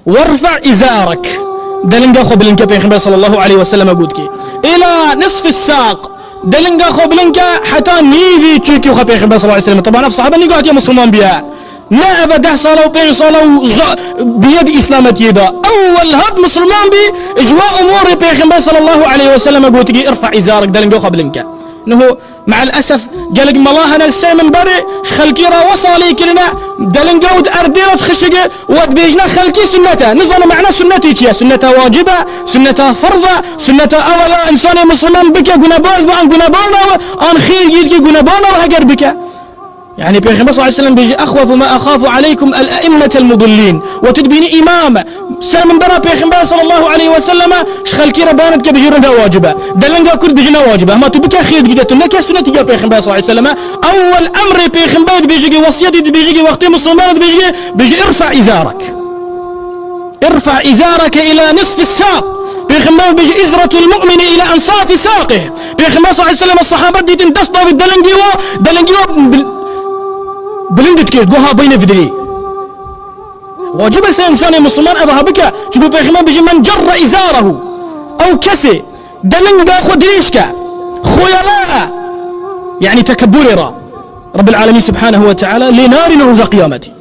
وارفع إزارك دلنجا خو بلنكا بيغمبر صلى الله عليه وسلم قودكي إلى نصف الساق دلنجا خو بلنكا حتى نيفي تشيكي خو بيغمبر صلى الله عليه وسلم. طبعا الصحابة اللي قاعد يا مسلمان بها لا أبدا صلاة وبين صلاة بيد إسلامتي دا أول هاد مسلمان بي إجواء أمور بيغمبر صلى الله عليه وسلم قودكي ارفع إزارك دلنجا خو بلنكا. إنه مع الأسف قالك ملاها نلسي من بري خلقي را وصالي كلنا دلنقود أرديرة خشقة وبيجنا خلقي سنته نظن معنى سنتي كيا سنته واجبة سنته فرضة سنته أولا إنسان مسلمان بك قنبال وأن قنبالنا أن خير يلقي قنبالنا وهجر بك. يعني بيغمبر صلى الله عليه وسلم بيجي أخوف ما أخاف عليكم الأئمة المضلين وتدبيني إمام سامن برا بيغمبر صلى الله عليه وسلم شخلكي ربانت كبيجرنا واجبة دلنجا كل بيجنا واجبة ما تبكى خير جدتنا كسنة يا بيغمبر صلى الله عليه وسلم. أول أمر بيغمبر بيجي وصيتي بيجي وقت مسلمان بيجي ارفع إزارك ارفع إزارك إلى نصف الساق. بيغمبر بيجي إزرة المؤمن إلى أنصاف ساقه. بيغمبر صلى الله عليه وسلم الصحابة دي تندسطوا بالدلنجيوا بلندت كيف جوها بين فدري واجب إنسان مسلمان أبها بك تقول بيغمبر بيجي من جر إزاره أو كسي دلنجا خدريشك خيلاء يعني تكبر رب العالمين سبحانه وتعالى لنار رجا قيامته.